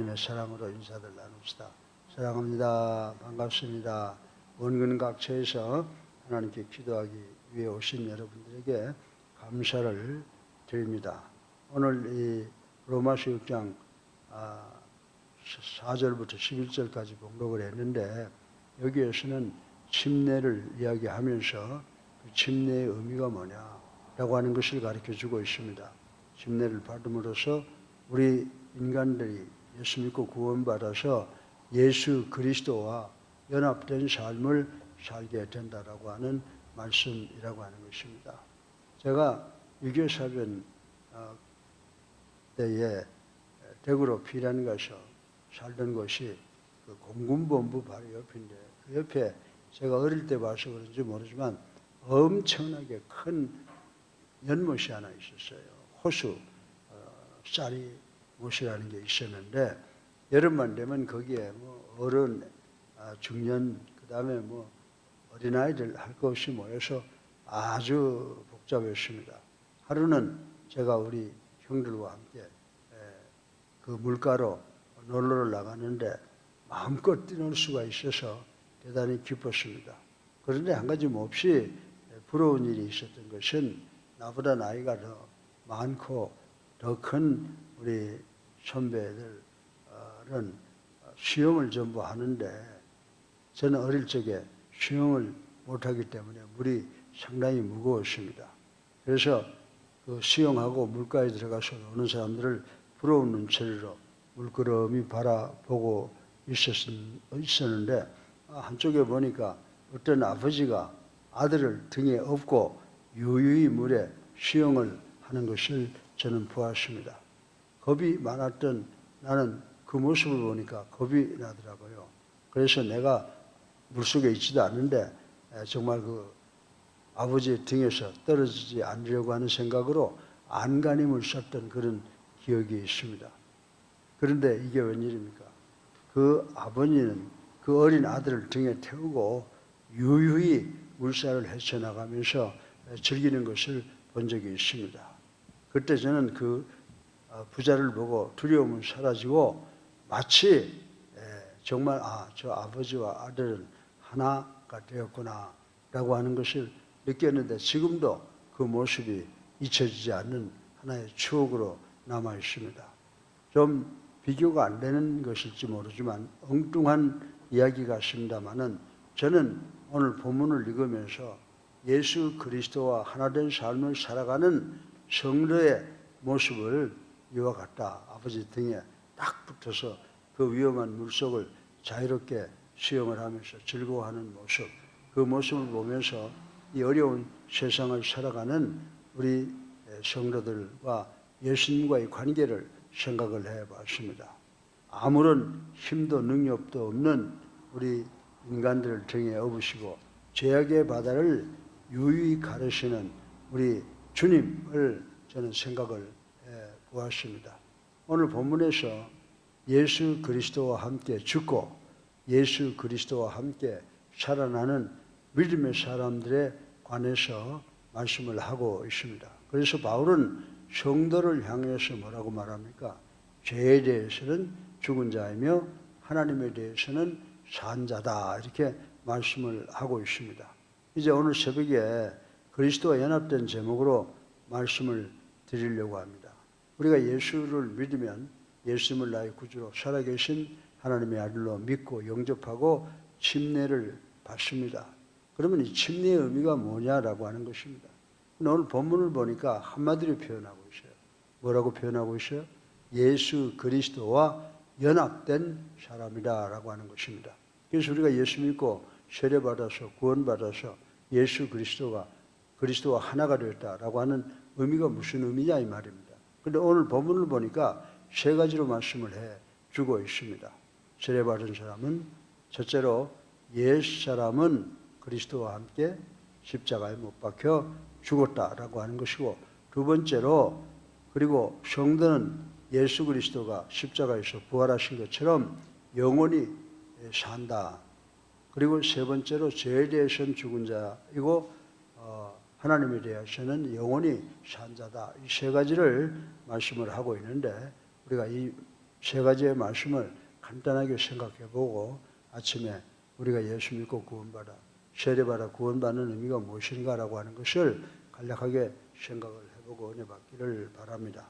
주님의 사랑으로 인사들 나눕시다. 사랑합니다. 반갑습니다. 원근 각처에서 하나님께 기도하기 위해 오신 여러분들에게 감사를 드립니다. 오늘 이 로마서 6장 4절부터 11절까지 봉독을 했는데, 여기에서는 침례를 이야기하면서 그 침례의 의미가 뭐냐라고 하는 것을 가르쳐주고 있습니다. 침례를 받음으로써 우리 인간들이 예수 믿고 구원받아서 예수 그리스도와 연합된 삶을 살게 된다라고 하는 말씀이라고 하는 것입니다. 제가 유교사변 때에 대구로 피란 가서 살던 곳이 그 공군본부 바로 옆인데, 그 옆에 제가 어릴 때 봐서 그런지 모르지만 엄청나게 큰 연못이 하나 있었어요. 호수 쌀이 못이라는 게 있었는데, 여름만 되면 거기에 뭐 어른, 중년, 그 다음에 뭐 어린아이들 할 것 없이 모여서 아주 복잡했습니다. 하루는 제가 우리 형들과 함께 그 물가로 놀러를 나갔는데 마음껏 뛰놀 수가 있어서 대단히 기뻤습니다. 그런데 한 가지 몹시 부러운 일이 있었던 것은, 나보다 나이가 더 많고 더 큰 우리 선배들은 수영을 전부 하는데, 저는 어릴 적에 수영을 못하기 때문에 물이 상당히 무거웠습니다. 그래서 그 수영하고 물가에 들어가서 노는 사람들을 부러운 눈초리로 물끄러미 바라보고 있었는데, 한쪽에 보니까 어떤 아버지가 아들을 등에 업고 유유히 물에 수영을 하는 것을 저는 보았습니다. 겁이 많았던 나는 그 모습을 보니까 겁이 나더라고요. 그래서 내가 물속에 있지도 않는데 정말 그 아버지의 등에서 떨어지지 않으려고 하는 생각으로 안간힘을 썼던 그런 기억이 있습니다. 그런데 이게 웬일입니까? 그 아버지는 그 어린 아들을 등에 태우고 유유히 물살을 헤쳐나가면서 즐기는 것을 본 적이 있습니다. 그때 저는 그 부자를 보고 두려움은 사라지고, 마치 정말 저 아버지와 아들은 하나가 되었구나 라고 하는 것을 느꼈는데, 지금도 그 모습이 잊혀지지 않는 하나의 추억으로 남아 있습니다. 좀 비교가 안 되는 것일지 모르지만 엉뚱한 이야기 같습니다만은, 저는 오늘 본문을 읽으면서 예수 그리스도와 하나된 삶을 살아가는 성도의 모습을 이와 같다. 아버지 등에 딱 붙어서 그 위험한 물속을 자유롭게 수영을 하면서 즐거워하는 모습, 그 모습을 보면서 이 어려운 세상을 살아가는 우리 성도들과 예수님과의 관계를 생각을 해봤습니다. 아무런 힘도 능력도 없는 우리 인간들을 등에 업으시고 죄악의 바다를 유유히 가르시는 우리 주님을 저는 생각을 해보았습니다. 오늘 본문에서 예수 그리스도와 함께 죽고 예수 그리스도와 함께 살아나는 믿음의 사람들에 관해서 말씀을 하고 있습니다. 그래서 바울은 성도를 향해서 뭐라고 말합니까? 죄에 대해서는 죽은 자이며 하나님에 대해서는 산 자다, 이렇게 말씀을 하고 있습니다. 이제 오늘 새벽에 그리스도와 연합된 제목으로 말씀을 드리려고 합니다. 우리가 예수를 믿으면 예수님을 나의 구주로 살아계신 하나님의 아들로 믿고 영접하고 침례를 받습니다. 그러면 이 침례의 의미가 뭐냐라고 하는 것입니다. 오늘 본문을 보니까 한마디로 표현하고 있어요. 뭐라고 표현하고 있어요? 예수 그리스도와 연합된 사람이다라고 하는 것입니다. 그래서 우리가 예수 믿고 세례받아서 구원받아서 예수 그리스도와 하나가 되었다라고 하는 의미가 무슨 의미냐 이 말입니다. 그런데 오늘 본문을 보니까 세 가지로 말씀을 해주고 있습니다. 세례받은 사람은 첫째로 옛사람은 그리스도와 함께 십자가에 못 박혀 죽었다라고 하는 것이고, 두 번째로 그리고 성도는 예수 그리스도가 십자가에서 부활하신 것처럼 영원히 산다. 그리고 세 번째로 죄에 대해서는 죽은 자이고 하나님에 대해서는 영원히 산 자다. 이 세 가지를 말씀을 하고 있는데, 우리가 이 세 가지의 말씀을 간단하게 생각해보고 아침에 우리가 예수 믿고 구원받아 세례받아 구원받는 의미가 무엇인가라고 하는 것을 간략하게 생각을 해보고 은혜 받기를 바랍니다.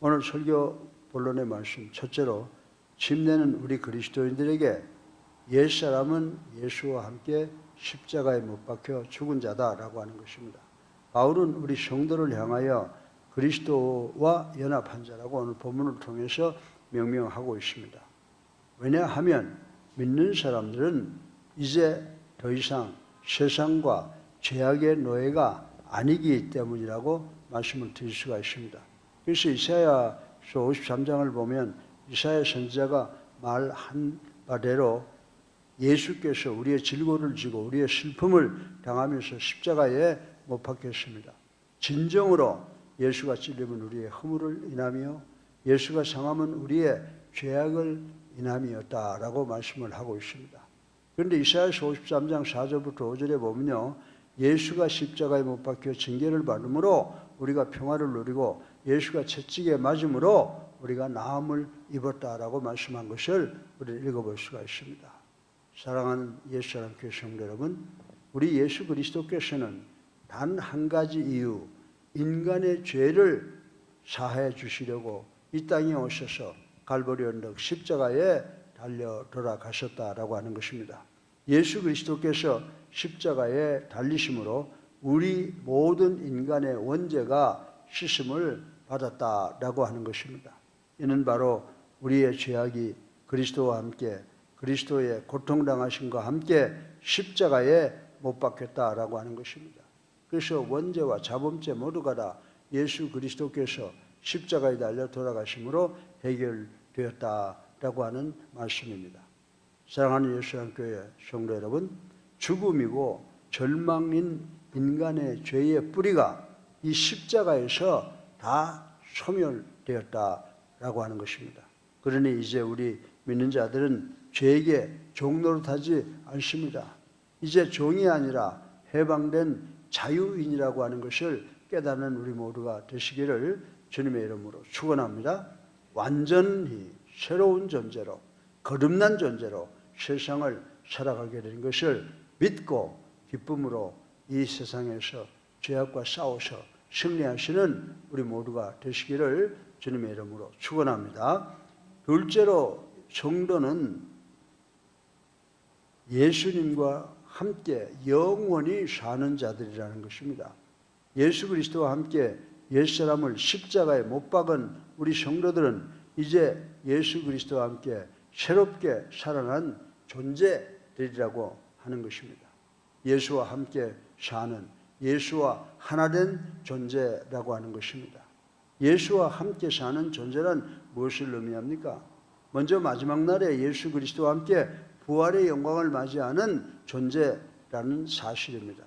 오늘 설교 본론의 말씀 첫째로 침례는 우리 그리스도인들에게 옛사람은 예수와 함께 십자가에 못 박혀 죽은 자다라고 하는 것입니다. 바울은 우리 성도를 향하여 그리스도와 연합한 자라고 오늘 본문을 통해서 명명하고 있습니다. 왜냐하면 믿는 사람들은 이제 더 이상 세상과 죄악의 노예가 아니기 때문이라고 말씀을 드릴 수가 있습니다. 그래서 이사야서 53장을 보면 이사야 선지자가 말한 바대로 예수께서 우리의 질고를 지고 우리의 슬픔을 당하면서 십자가에 못 박혔습니다. 진정으로 예수가 찔림은 우리의 허물을 인하며 예수가 상함은 우리의 죄악을 인함이었다라고 말씀을 하고 있습니다. 그런데 이사야서 53장 4절부터 5절에 보면요, 예수가 십자가에 못 박혀 징계를 받음으로 우리가 평화를 누리고 예수가 채찍에 맞음으로 우리가 나음을 입었다라고 말씀한 것을 우리 읽어볼 수가 있습니다. 사랑하는 예수사랑 교회 성도 여러분, 우리 예수 그리스도께서는 단 한 가지 이유, 인간의 죄를 사해 주시려고 이 땅에 오셔서 갈보리 언덕 십자가에 달려 돌아가셨다라고 하는 것입니다. 예수 그리스도께서 십자가에 달리심으로 우리 모든 인간의 원죄가 씻음을 받았다라고 하는 것입니다. 이는 바로 우리의 죄악이 그리스도와 함께 그리스도의 고통당하심과 함께 십자가에 못 박혔다라고 하는 것입니다. 그래서 원죄와 자범죄 모두가 다 예수 그리스도께서 십자가에 달려 돌아가심으로 해결되었다라고 하는 말씀입니다. 사랑하는 예수님교회 성도 여러분, 죽음이고 절망인 인간의 죄의 뿌리가 이 십자가에서 다 소멸되었다라고 하는 것입니다. 그러니 이제 우리 믿는 자들은 죄에게 종노릇하지 않습니다. 이제 종이 아니라 해방된 자유인이라고 하는 것을 깨닫는 우리 모두가 되시기를 주님의 이름으로 축원합니다. 완전히 새로운 존재로, 거듭난 존재로 세상을 살아가게 된 것을 믿고 기쁨으로 이 세상에서 죄악과 싸워서 승리하시는 우리 모두가 되시기를 주님의 이름으로 축원합니다. 둘째로 성도는 예수님과 함께 영원히 사는 자들이라는 것입니다. 예수 그리스도와 함께 옛사람을 십자가에 못 박은 우리 성도들은 이제 예수 그리스도와 함께 새롭게 살아난 존재들이라고 하는 것입니다. 예수와 함께 사는, 예수와 하나된 존재라고 하는 것입니다. 예수와 함께 사는 존재란 무엇을 의미합니까? 먼저 마지막 날에 예수 그리스도와 함께 부활의 영광을 맞이하는 존재라는 사실입니다.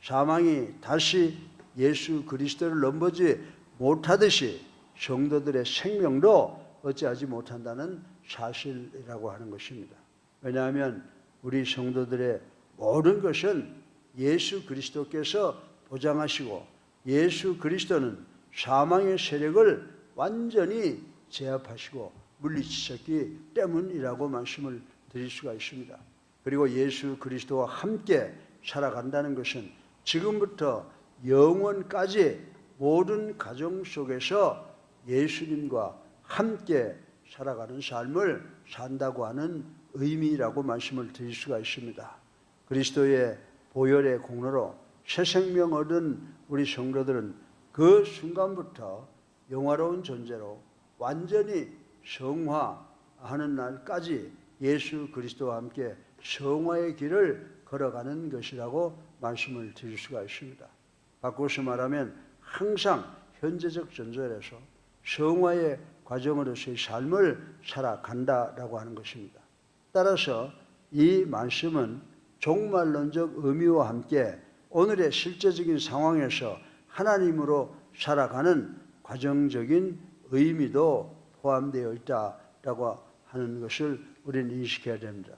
사망이 다시 예수 그리스도를 넘보지 못하듯이 성도들의 생명도 어찌하지 못한다는 사실이라고 하는 것입니다. 왜냐하면 우리 성도들의 모든 것은 예수 그리스도께서 보장하시고 예수 그리스도는 사망의 세력을 완전히 제압하시고 물리치셨기 때문이라고 말씀을 드릴 수가 있습니다. 그리고 예수 그리스도와 함께 살아간다는 것은 지금부터 영원까지 모든 가정 속에서 예수님과 함께 살아가는 삶을 산다고 하는 의미라고 말씀을 드릴 수가 있습니다. 그리스도의 보혈의 공로로 새 생명 얻은 우리 성도들은 그 순간부터 영화로운 존재로 완전히 성화하는 날까지 예수 그리스도와 함께 성화의 길을 걸어가는 것이라고 말씀을 드릴 수가 있습니다. 바꿔서 말하면 항상 현재적 존재에서 성화의 과정으로서의 삶을 살아간다라고 하는 것입니다. 따라서 이 말씀은 종말론적 의미와 함께 오늘의 실제적인 상황에서 하나님으로 살아가는 과정적인 의미도 포함되어 있다라고 하는 것을 우리는 인식해야 됩니다.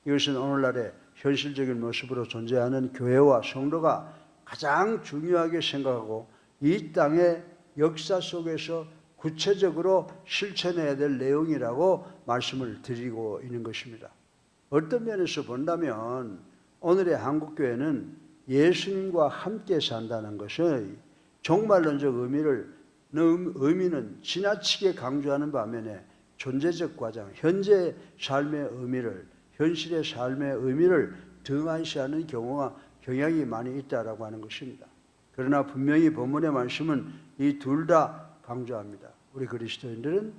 이것은 오늘날의 현실적인 모습으로 존재하는 교회와 성도가 가장 중요하게 생각하고 이 땅의 역사 속에서 구체적으로 실천해야 될 내용이라고 말씀을 드리고 있는 것입니다. 어떤 면에서 본다면 오늘의 한국교회는 예수님과 함께 산다는 것의 종말론적 의미는 지나치게 강조하는 반면에 존재적 과정, 현재 삶의 의미를, 현실의 삶의 의미를 등한시하는 경향이 많이 있다라고 하는 것입니다. 그러나 분명히 본문의 말씀은 이 둘 다 강조합니다. 우리 그리스도인들은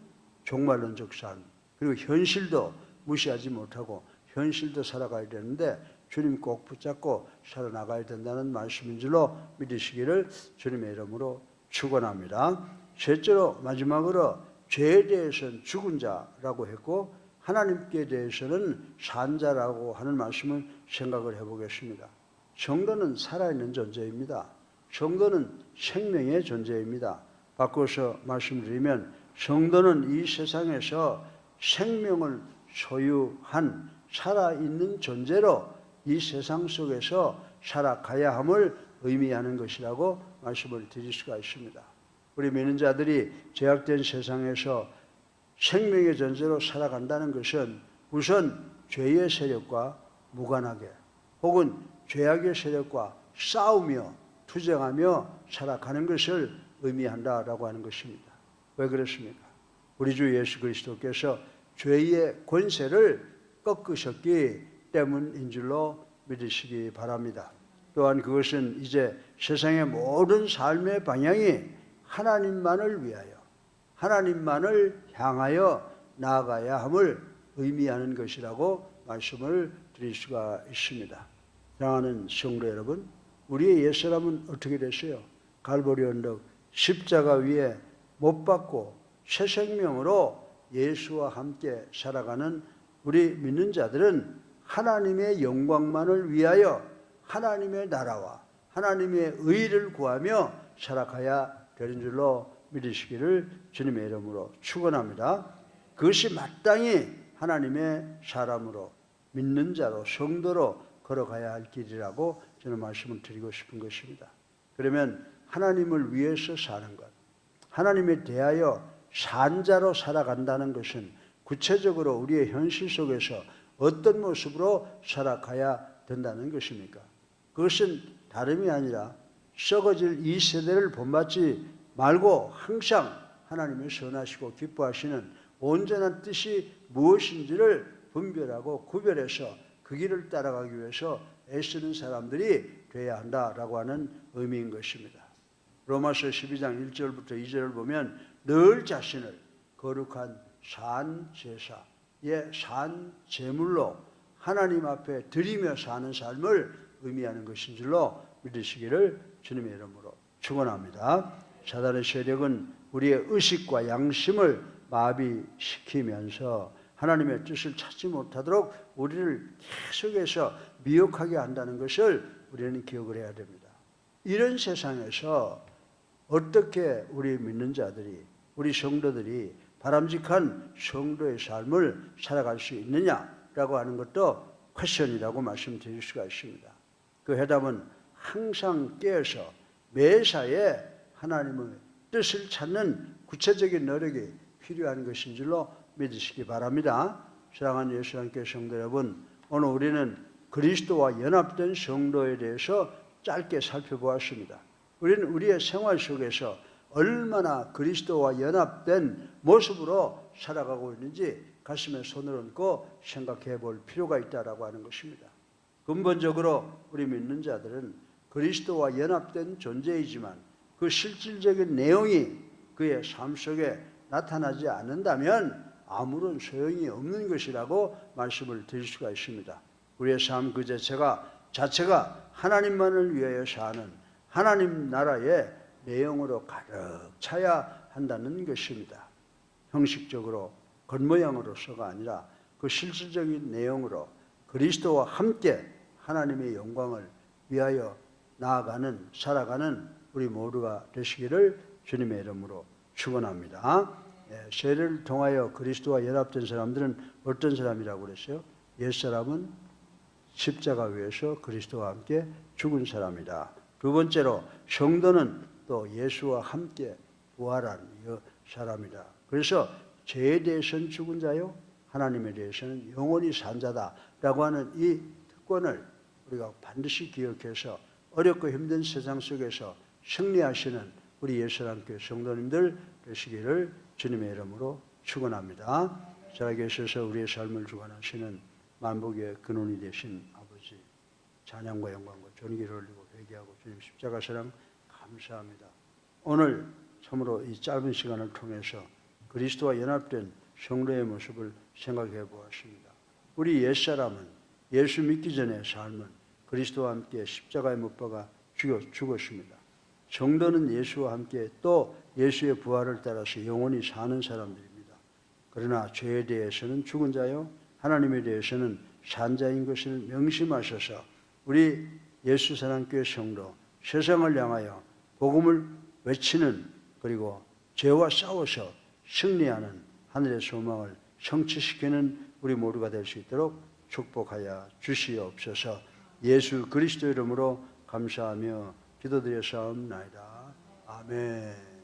종말론적 삶, 그리고 현실도 무시하지 못하고 현실도 살아가야 되는데 주님 꼭 붙잡고 살아나가야 된다는 말씀인 줄로 믿으시기를 주님의 이름으로 축원합니다. 셋째로 마지막으로 죄에 대해서는 죽은 자라고 했고 하나님께 대해서는 산 자라고 하는 말씀을 생각을 해보겠습니다. 성도는 살아있는 존재입니다. 성도는 생명의 존재입니다. 바꿔서 말씀드리면 성도는 이 세상에서 생명을 소유한 살아있는 존재로 이 세상 속에서 살아가야 함을 의미하는 것이라고 말씀을 드릴 수가 있습니다. 우리 믿는 자들이 죄악된 세상에서 생명의 존재로 살아간다는 것은 우선 죄의 세력과 무관하게 혹은 죄악의 세력과 싸우며 투쟁하며 살아가는 것을 의미한다라고 하는 것입니다. 왜 그렇습니까? 우리 주 예수 그리스도께서 죄의 권세를 꺾으셨기 때문인 줄로 믿으시기 바랍니다. 또한 그것은 이제 세상의 모든 삶의 방향이 하나님만을 위하여 하나님만을 향하여 나아가야 함을 의미하는 것이라고 말씀을 드릴 수가 있습니다. 사랑하는 성도 여러분, 우리의 옛사람은 어떻게 됐어요? 갈보리 언덕 십자가 위에 못 박고 새 생명으로 예수와 함께 살아가는 우리 믿는 자들은 하나님의 영광만을 위하여 하나님의 나라와 하나님의 의를 구하며 살아가야 되는 줄로 믿으시기를 주님의 이름으로 축원합니다. 그것이 마땅히 하나님의 사람으로 믿는 자로 성도로 걸어가야 할 길이라고 저는 말씀을 드리고 싶은 것입니다. 그러면 하나님을 위해서 사는 것, 하나님에 대하여 산 자로 살아간다는 것은 구체적으로 우리의 현실 속에서 어떤 모습으로 살아가야 된다는 것입니까? 그것은 다름이 아니라 썩어질 이 세대를 본받지 말고 항상 하나님의 선하시고 기뻐하시는 온전한 뜻이 무엇인지를 분별하고 구별해서 그 길을 따라가기 위해서 애쓰는 사람들이 되어야 한다라고 하는 의미인 것입니다. 로마서 12장 1절부터 2절을 보면 늘 자신을 거룩한 산 제사의 산 제물로 하나님 앞에 드리며 사는 삶을 의미하는 것인 줄로 믿으시기를 주님의 이름으로 축원합니다. 사단의 세력은 우리의 의식과 양심을 마비시키면서 하나님의 뜻을 찾지 못하도록 우리를 계속해서 미혹하게 한다는 것을 우리는 기억을 해야 됩니다. 이런 세상에서 어떻게 우리 믿는 자들이, 우리 성도들이 바람직한 성도의 삶을 살아갈 수 있느냐라고 하는 것도 퀘션이라고 말씀드릴 수가 있습니다. 그 해답은 항상 깨어서 매사에 하나님의 뜻을 찾는 구체적인 노력이 필요한 것인 줄로 믿으시기 바랍니다. 사랑하는 예수 함께 성도 여러분, 오늘 우리는 그리스도와 연합된 성도에 대해서 짧게 살펴보았습니다. 우리는 우리의 생활 속에서 얼마나 그리스도와 연합된 모습으로 살아가고 있는지 가슴에 손을 얹고 생각해 볼 필요가 있다라고 하는 것입니다. 근본적으로 우리 믿는 자들은 그리스도와 연합된 존재이지만 그 실질적인 내용이 그의 삶 속에 나타나지 않는다면 아무런 소용이 없는 것이라고 말씀을 드릴 수가 있습니다. 우리의 삶 그 자체가 하나님만을 위하여 사는 하나님 나라의 내용으로 가득 차야 한다는 것입니다. 형식적으로 겉모양으로서가 아니라 그 실질적인 내용으로 그리스도와 함께 하나님의 영광을 위하여 나아가는 살아가는 우리 모두가 되시기를 주님의 이름으로 축원합니다. 세례를 통하여 그리스도와 연합된 사람들은 어떤 사람이라고 그랬어요? 옛사람은 십자가 위에서 그리스도와 함께 죽은 사람이다. 두 번째로 성도는 또 예수와 함께 부활한 사람이다. 그래서 죄에 대해서는 죽은 자요, 하나님에 대해서는 영원히 산 자다라고 하는 이 특권을 우리가 반드시 기억해서 어렵고 힘든 세상 속에서 승리하시는 우리 예수님께 성도님들 되시기를 주님의 이름으로 축원합니다. 살아계셔서 우리의 삶을 주관하시는 만복의 근원이 되신 아버지, 찬양과 영광과 존귀를 올리고 회개하고 주님 십자가 사랑 감사합니다. 오늘 참으로 이 짧은 시간을 통해서 그리스도와 연합된 성도의 모습을 생각해 보았습니다. 우리 옛사람은 예수 믿기 전의 삶은 그리스도와 함께 십자가에 못 박아 죽었습니다. 성도는 예수와 함께 또 예수의 부활을 따라서 영원히 사는 사람들입니다. 그러나 죄에 대해서는 죽은 자요, 하나님에 대해서는 산 자인 것을 명심하셔서 우리 예수 사랑교회 성도, 세상을 향하여 복음을 외치는, 그리고 죄와 싸워서 승리하는 하늘의 소망을 성취시키는 우리 모두가 될 수 있도록 축복하여 주시옵소서. 예수 그리스도 이름으로 감사하며 기도드려 사옵나이다. 아멘.